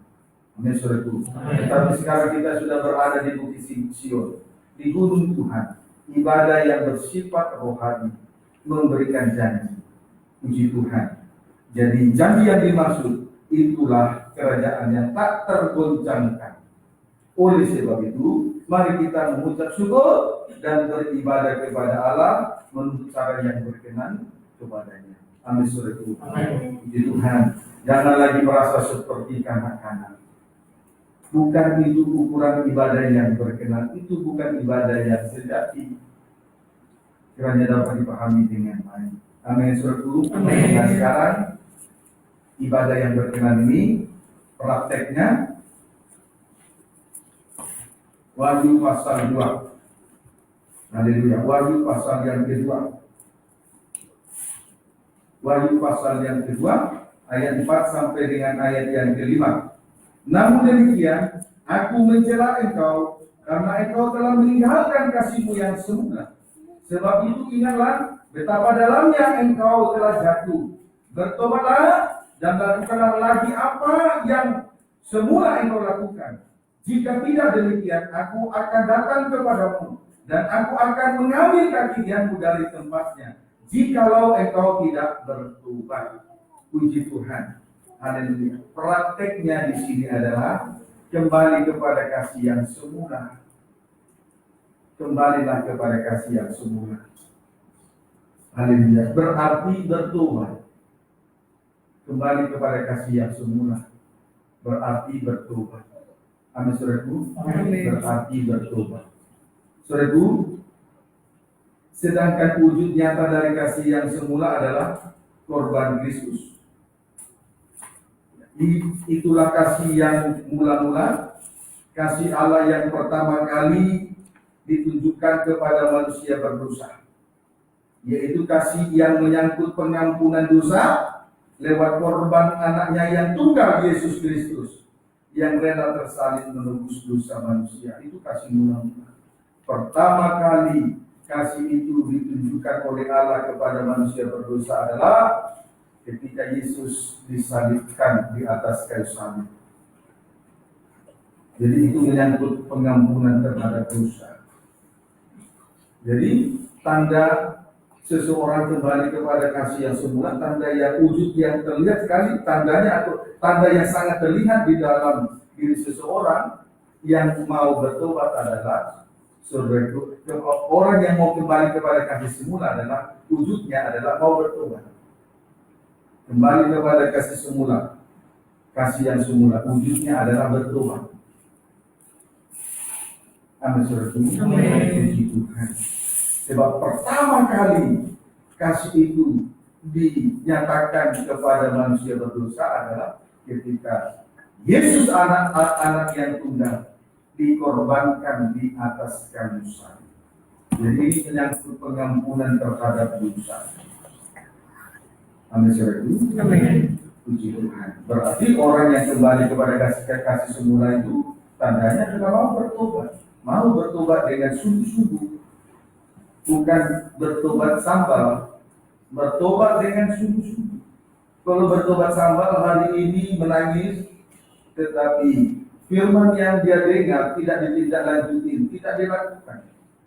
Amin, saudaraku. Tetapi sekarang kita sudah berada di Bukit Sion, di gunung Tuhan. Ibadah yang bersifat rohani, memberikan janji. Puji Tuhan. Jadi janji yang dimaksud itulah kerajaan yang tak tergoncangkan. Oleh sebab itu, mari kita mengucap syukur dan beribadah kepada Allah menurut cara yang berkenan kepadanya. Amin, saudaraku. Puji Tuhan. Jangan lagi merasa seperti kanak-kanak. Bukan itu ukuran ibadah yang berkenan, itu bukan ibadah yang sejati. Kiranya dapat dipahami dengan baik. Amin, saudaraku. Nah, sekarang ibadah yang berkenan ini prakteknya Wahyu pasal 2. Haleluya. Wahyu pasal yang kedua. Wahyu pasal yang kedua ayat 4 sampai dengan ayat yang kelima. Namun demikian, aku mencela engkau karena engkau telah meninggalkan kasihmu yang semula. Sebab itu ingatlah betapa dalamnya engkau telah jatuh. Bertobatlah dan lakukanlah lagi apa yang semula engkau lakukan. Jika tidak demikian, aku akan datang kepadamu dan aku akan mengambil kakimu dari tempatnya. Jikalau engkau tidak bertobat. Puji Tuhan. Haleluya. Prakteknya di sini adalah kembali kepada kasih yang semula. Kembalilah kepada kasih yang semula. Haleluya. Berarti bertobat. Kembali kepada kasih yang semula. Berarti bertobat. Amin, saudaraku. Berarti bertobat. Saudaraku, sedangkan wujud nyata dari kasih yang semula adalah korban Kristus. Itulah kasih yang mula-mula, kasih Allah yang pertama kali ditunjukkan kepada manusia berdosa, yaitu kasih yang menyangkut pengampunan dosa lewat korban anaknya yang tunggal, Yesus Kristus, yang rela tersalib menebus dosa manusia. Itu kasih mula-mula. Pertama kali kasih itu ditunjukkan oleh Allah kepada manusia berdosa adalah ketika Yesus disalibkan di atas kayu salib. Jadi itu menyangkut pengampunan terhadap dosa. Jadi tanda seseorang kembali kepada kasih yang semula, tanda yang wujud yang terlihat sekali, tandanya atau tanda yang sangat terlihat di dalam diri seseorang yang mau bertobat adalah, saudaraku, orang yang mau kembali kepada kasih semula adalah wujudnya adalah mau bertobat. Kembali kepada kasih semula, kasih yang semula, wujudnya adalah bertobat. Amin, saudaraku. Puji Tuhan. Sebab pertama kali kasih itu dinyatakan kepada manusia berdosa adalah ketika Yesus anak yang tunggal dikorbankan di atas kayu salib. Jadi ini menyangkut pengampunan terhadap dosa. Amin, saudaraku. Amin. Puji Tuhan. Berarti orang yang kembali kepada kasih semula itu tandanya adalah mau bertobat. Mau bertobat dengan sungguh-sungguh. Bukan bertobat sambal. Bertobat dengan sungguh-sungguh. Kalau bertobat sambal hari ini menangis, tetapi firman yang dia dengar tidak ditindaklanjutin, tidak dilakukan.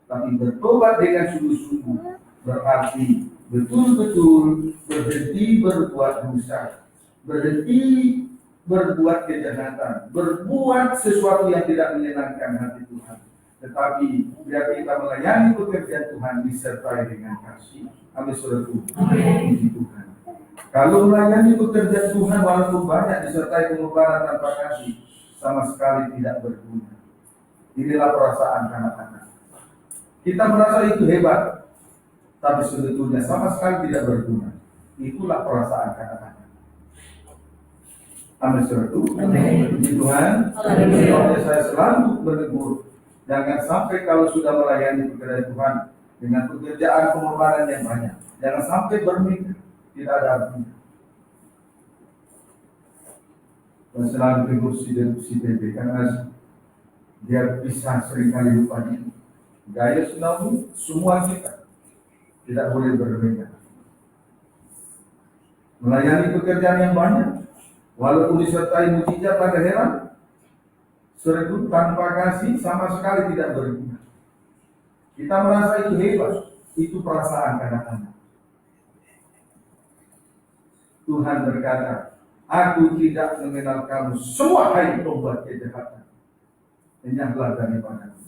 Tapi bertobat dengan sungguh-sungguh berarti betul-betul berhenti berbuat dosa, berhenti berbuat kejahatan, berbuat sesuatu yang tidak menyenangkan hati Tuhan. Tetapi biar kita melayani pekerjaan Tuhan disertai dengan kasih. Amin, saudaraku. Puji Tuhan. Kalau melayani pekerjaan Tuhan walaupun banyak disertai pengorbanan tanpa kasih, sama sekali tidak berguna. Inilah perasaan anak-anak. Kita merasa itu hebat, tapi sebetulnya sama sekali tidak berguna. Itulah perasaan anak-anak. Amin, saudaraku. Puji Tuhan. Makanya saya selalu menegur, jangan sampai kalau sudah melayani pekerjaan Tuhan dengan pekerjaan pengorbanan yang banyak, jangan sampai bermimpi tidak ada artinya. Dan selalu tegur si Bebe karena dia bisa seringkali lupa diri. Gaya Sunawi, semua kita tidak boleh berbeda. Melayani pekerjaan yang banyak, walaupun disertai mujizat pada heran, serta tanpa kasih sama sekali tidak berguna. Kita merasa itu hebat, itu perasaan kanak-kanak. Tuhan berkata, aku tidak mengenal kamu semua hai pembuat kejahatan. Enyahlah daripadaku.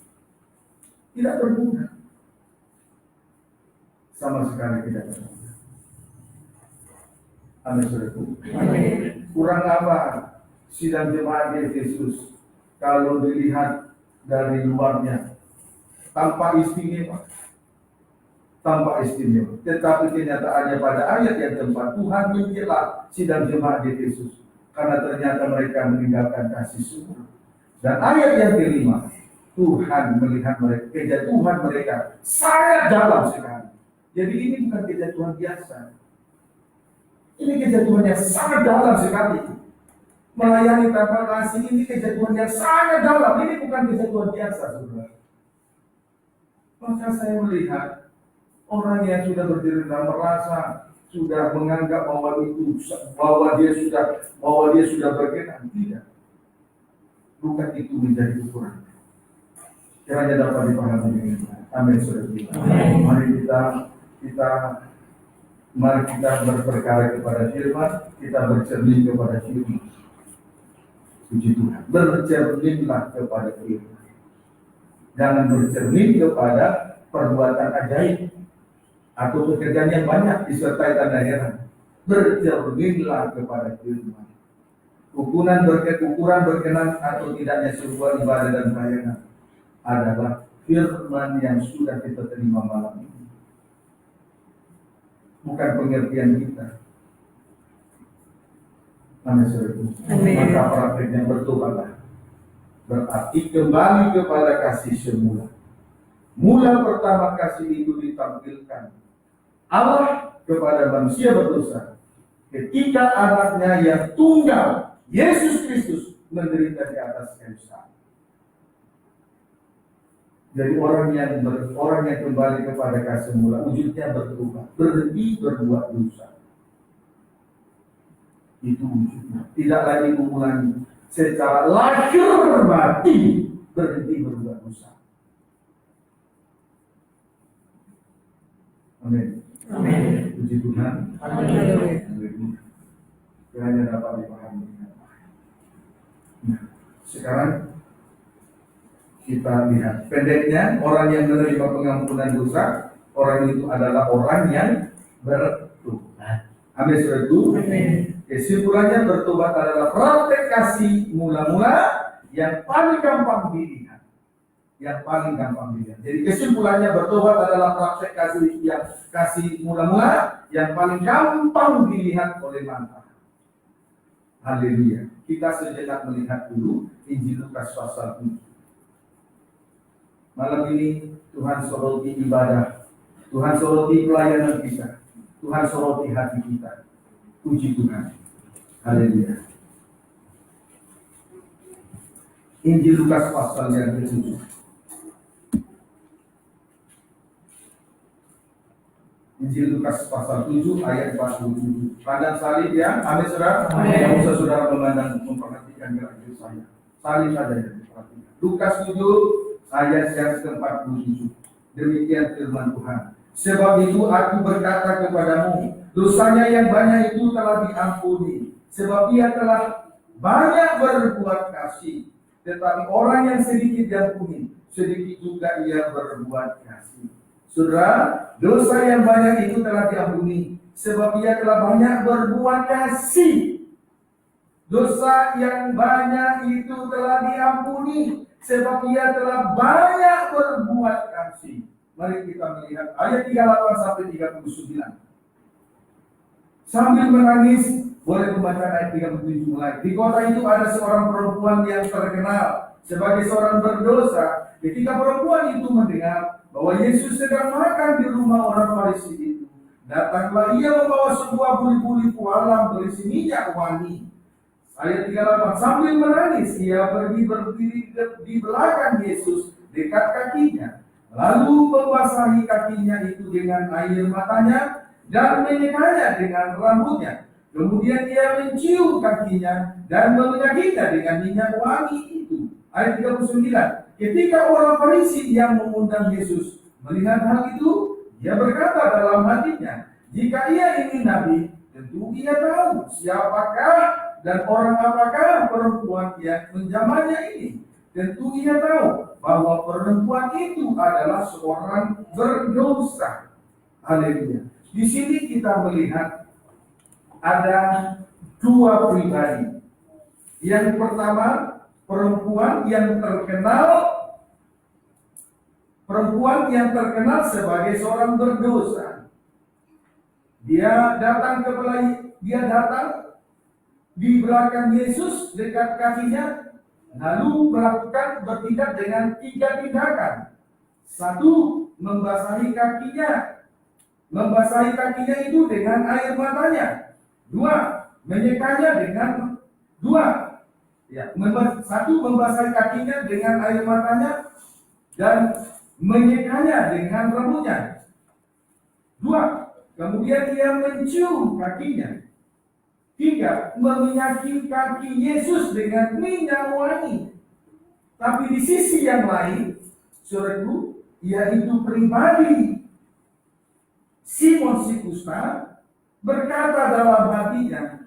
Tidak berguna. Sama sekali tidak berguna. Amin, saudaraku. Kurang apa sidang jemaat Efesus kalau dilihat dari luarnya tanpa istimewa. Tetapi kenyataannya pada ayat yang keempat, Tuhan mencela sidang jemaat di Efesus karena ternyata mereka meninggalkan kasih sungguh. Dan ayat yang kelima, Tuhan melihat mereka, kejatuhan mereka sangat dalam sekali. Jadi ini bukan kejatuhan biasa. Ini kejatuhan yang sangat dalam sekali. Melayani tanpa kasih ini kejatuhan yang sangat dalam. Ini bukan kejatuhan biasa, saudara. Maka saya melihat orang yang sudah berdiri dan merasa sudah menganggap bahwa dia sudah berkenan, tidak. Bukan itu menjadi ukuran. Kiranya dapat dipahami dengan baik. Amin, saudara. Mari kita berperkara kepada firman, kita bercermin kepada firman. Puji Tuhan. Bercerminlah kepada firman. Jangan bercermin kepada perbuatan ajaib atau pekerjaan yang banyak disertai tanda heran. Bercerminlah kepada firman. Ukuran berkenan atau tidaknya sebuah ibadah dan pelayanan adalah firman yang sudah kita terima malam ini. Bukan pengertian kita. Amin, saudara. Maka prakteknya bertobatlah. Berarti kembali kepada kasih semula. Mula pertama kasih itu ditampilkan Allah kepada manusia berdosa ketika anaknya yang tunggal Yesus Kristus menderita di atas kayu salib. Jadi orang yang kembali kepada kasih mula, wujudnya berubah, berhenti berbuat dosa. Itu wujudnya. Tidak lagi mengulangi secara lahir batin berhenti berbuat dosa. Amin. Amin. Puji Tuhan. Amin. Kiranya dapat dipahami. Nah, sekarang kita lihat pendeknya, orang yang menerima pengampunan dosa, orang itu adalah orang yang bertobat. Amin, saudaraku. Kesimpulannya, bertobat adalah praktek kasih mula-mula yang paling gampang dilihat. Jadi kesimpulannya, bertobat adalah praktek kasih mula-mula yang paling gampang dilihat oleh mata. Haleluya. Kita sejenak melihat dulu Injil Lukas pasal 7. Malam ini Tuhan soroti ibadah, Tuhan soroti pelayanan kita, Tuhan soroti hati kita. Puji Tuhan. Haleluya. Injil Lukas pasal yang ke-7. Injil Lukas pasal 7 ayat 47. Pandang salib ya, amin saudara. Yang usah saudara memperhatikan gerak-gerik saya. Salib saja yang diperhatikan. Lukas 7 ayat yang ke-47. Demikian firman Tuhan. Sebab itu aku berkata kepadamu, dosanya yang banyak itu telah diampuni, sebab ia telah banyak berbuat kasih. Tetapi orang yang sedikit diampuni, sedikit juga ia berbuat kasih. Saudara, dosa yang banyak itu telah diampuni, sebab ia telah banyak berbuat kasih. Dosa yang banyak itu telah diampuni, sebab ia telah banyak berbuat kasih. Mari kita melihat ayat 38 sampai 39. Sambil menangis, boleh membaca ayat 37 mulai. Di kota itu ada seorang perempuan yang terkenal sebagai seorang berdosa. Ketika perempuan itu mendengar bahwa Yesus sedang makan di rumah orang Farisi itu, datanglah ia membawa sebuah buli-buli pualam berisi minyak wangi. Ayat 38, sambil menangis, ia pergi berdiri di belakang Yesus dekat kakinya, lalu membasahi kakinya itu dengan air matanya dan menyekanya dengan rambutnya. Kemudian ia mencium kakinya dan meminyakinya dengan minyak wangi itu. Ayat 39, ketika orang Farisi yang mengundang Yesus melihat hal itu, ia berkata dalam hatinya, jika ia ini nabi, tentu ia tahu siapakah dan orang apakah perempuan yang menjamahnya ini. Tentu ia tahu bahwa perempuan itu adalah seorang berdosa. Haleluya. Di sini kita melihat ada dua pribadi. Yang pertama, perempuan yang terkenal sebagai seorang berdosa. Dia datang di belakang Yesus dekat kakinya, lalu bertindak dengan 3 tindakan. 1, membasahi kakinya itu dengan air matanya. 2, menyekanya dengan 1, membasahi kakinya dengan air matanya dan menyekanya dengan rambutnya. 2, kemudian ia mencium kakinya. 3, meminyaki kaki Yesus dengan minyak wangi. Tapi di sisi yang lain, saudaraku, yaitu pribadi Simon si Kusta berkata dalam hatinya,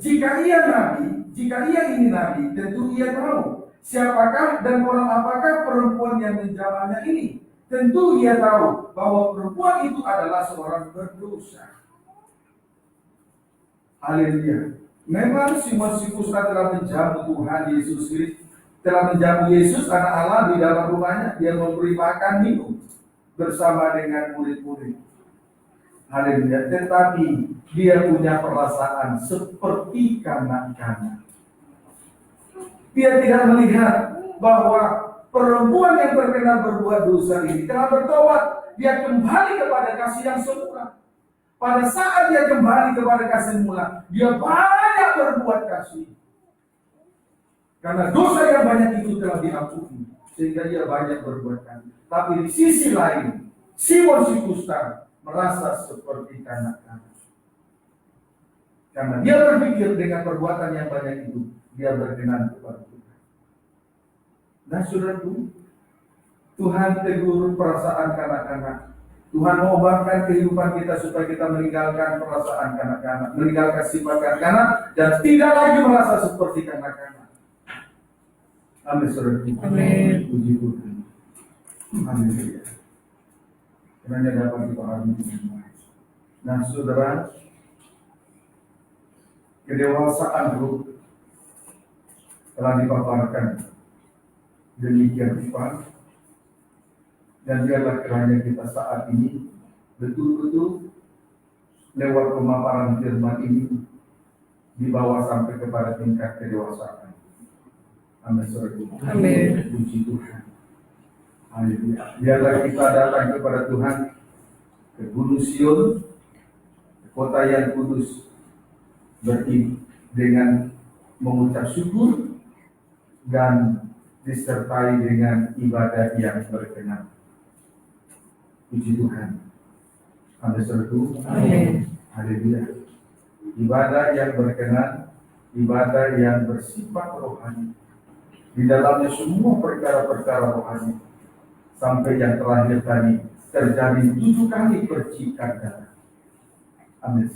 jika ia ini nabi, tentu ia tahu siapakah dan orang apakah perempuan yang menjamahnya ini. Tentu ia tahu bahwa perempuan itu adalah seorang berdosa. Haleluya. Memang Simon si Kusta telah menjamu Tuhan Yesus Kristus, telah menjamu Yesus anak Allah di dalam rumahnya. Dia memberi makan minum bersama dengan murid-murid. Haleluya. Tetapi dia punya perasaan seperti kanak-kanak. Dia tidak melihat bahwa perempuan yang terkena berbuat dosa ini telah bertobat. Dia kembali kepada kasih yang semula. Pada saat dia kembali kepada kasih mula, dia banyak berbuat kasih. Karena dosa yang banyak itu telah diampuni, sehingga dia banyak berbuat kasih. Tapi di sisi lain, Simon si Kusta merasa seperti kanak-kanak. Karena dia berpikir dengan perbuatan yang banyak itu, dia berkenan kepada Tuhan. Nah saudaraku, Tuhan tegur perasaan kanak-kanak. Tuhan mengubahkan kehidupan kita supaya kita meninggalkan perasaan kanak-kanak, meninggalkan sifat kanak-kanak, dan tidak lagi merasa seperti kanak-kanak. Amin, saudara. Amin. Puji Tuhan. Amin. Kiranya dapat dipahami dengan baik. Nah, saudara, kedewasaan ruh telah dipaparkan demikian rupa. Dan biarlah kiranya kita saat ini betul-betul lewat pemaparan firman ini dibawa sampai kepada tingkat kedewasaan. Amin. Amin. Puji Tuhan. Haleluya. Biarlah kita datang kepada Tuhan ke Gunung Sion, ke kota yang kudus, dengan mengucap syukur dan disertai dengan ibadah yang berkenan. Puji Tuhan. Amin. Amin. Haleluya. Ibadah yang berkenan, ibadah yang bersifat rohani. Di dalamnya semua perkara-perkara rohani. Sampai yang terakhir tadi terjadi 7 kali percikan darah. Amin.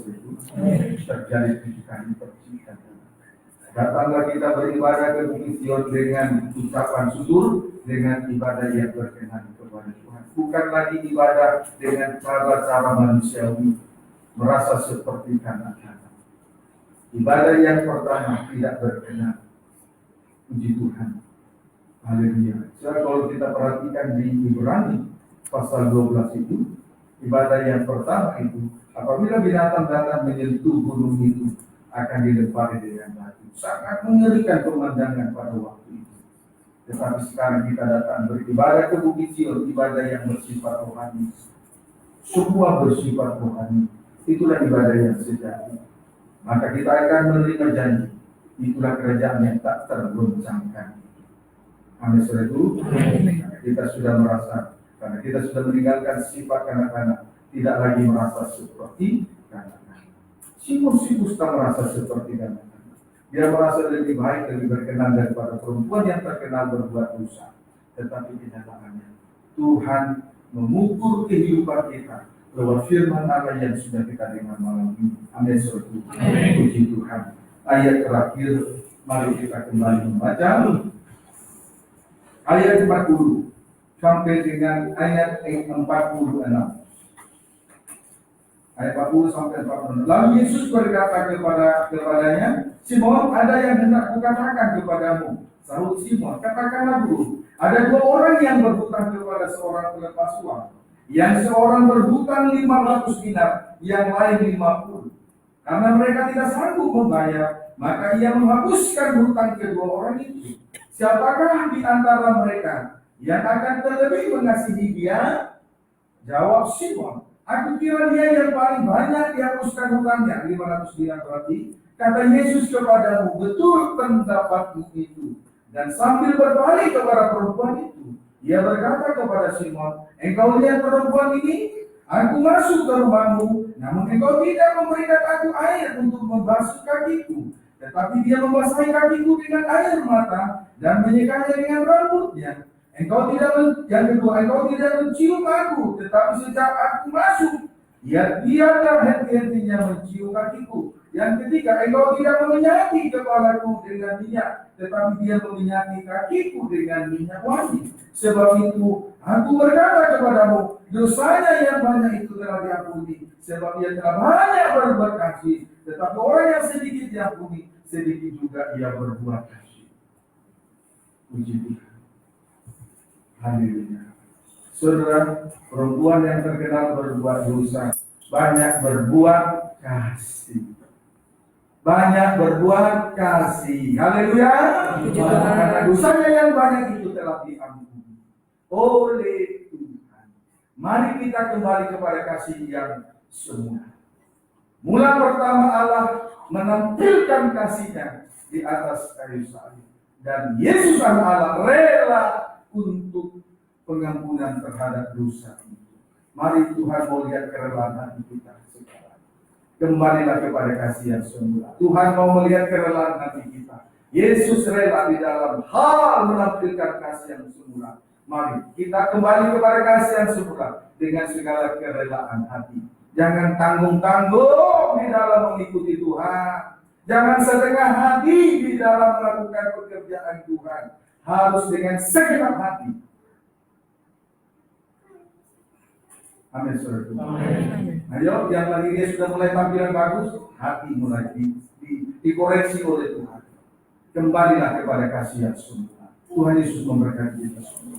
Terjadi 7 kali percikan darah. Datanglah kita beribadah ke Bukit Sion dengan ucapan syukur, dengan ibadah yang berkenan kepada Tuhan. Bukan lagi ibadah dengan cara-cara manusiawi, merasa seperti kanak-kanak. Ibadah yang pertama tidak berkenan. Puji Tuhan. Haleluya. So, kalau kita perhatikan di Ibrani pasal 12 itu, ibadah yang pertama itu, apabila binatang datang menyentuh gunung itu, akan dilempari dengan batu. Sangat mengerikan pemandangan pada waktu itu. Tetapi sekarang kita datang beribadah ke Bukit Sion, ibadah yang bersifat rohani. Semua bersifat rohani. Itulah ibadah yang sejati. Maka kita akan menerima janji. Itulah kerajaan yang tak tergoncangkan. Amin. Karena kita sudah merasa, karena kita sudah meninggalkan sifat kanak-kanak, tidak lagi merasa seperti kanak-kanak. Simus tak merasa seperti kanak-kanak. Dia merasa lebih baik, lebih berkenan daripada perempuan yang terkenal berbuat dosa. Tetapi kenyataannya, Tuhan mengukur kehidupan kita lewat firman Allah yang sudah kita dengar malam ini. Amin. Puji Tuhan. Ayat terakhir, mari kita kembali membaca ayat 40 sampai dengan ayat 46. Ayat 40 sampai 46. Lalu Yesus berkata kepadanya, Simon, ada yang hendak kukatakan kepadamu. Sahut Simon, katakanlah Guru. Ada dua orang yang berhutang kepada seorang pelepas uang. Yang seorang berhutang 500 dinar, yang lain 50. Karena mereka tidak sanggup membayar, maka ia menghapuskan hutang kedua orang itu. Siapakah di antara mereka yang akan terlebih mengasihi dia? Jawab Simon, aku kira dia yang paling banyak dihapuskan hutangnya, 500 dinar berarti. Kata Yesus kepadamu, betul pendapatmu itu. Dan sambil berbalik kepada perempuan itu, ia berkata kepada Simon, engkau lihat perempuan ini? Aku masuk ke rumahmu, namun engkau tidak memberikan aku air untuk membasuh kakiku. Tetapi dia membasahi kakiku dengan air mata dan menyekanya dengan rambutnya. Yang kedua, engkau tidak mencium aku, tetapi sejak aku masuk, dialah henti-hentinya mencium kakiku. Yang ketiga, engkau tidak meminyaki kepalaku dengan minyak, tetapi dia meminyaki kakiku dengan minyak wangi. Sebab itu, aku berkata kepadamu, dosanya yang banyak itu telah diampuni, sebab ia telah banyak berbuat kasih. Tetapi orang yang sedikit diampuni, sedikit juga ia berbuat kasih. Puji Tuhan. Haleluya. Saudara, perempuan yang terkenal berbuat dosa, banyak berbuat kasih. Banyak berbuat kasih. Haleluya. Karena dosanya yang banyak itu telah diampuni oleh Tuhan. Mari kita kembali kepada kasih yang semula. Mula pertama Allah menampilkan kasihnya di atas kayu salib. Dan Yesus Allah rela untuk pengampunan terhadap dosa itu. Mari Tuhan mau lihat kerelaan hati kita sekarang. Kembalilah kepada kasih yang semula. Tuhan mau melihat kerelaan hati kita. Yesus rela di dalam hal menampilkan kasih yang semula. Mari kita kembali kepada kasih yang semula dengan segala kerelaan hati. Jangan tanggung-tanggung di dalam mengikuti Tuhan. Jangan setengah hati di dalam melakukan pekerjaan Tuhan. Harus dengan segenap hati. Amin, saudara. Ayo, yang lagi dia sudah mulai tampilan bagus, hati mulai dikoreksi oleh Tuhan. Kembalilah kepada kasih yang semula. Tuhan Yesus memberkati kita semua.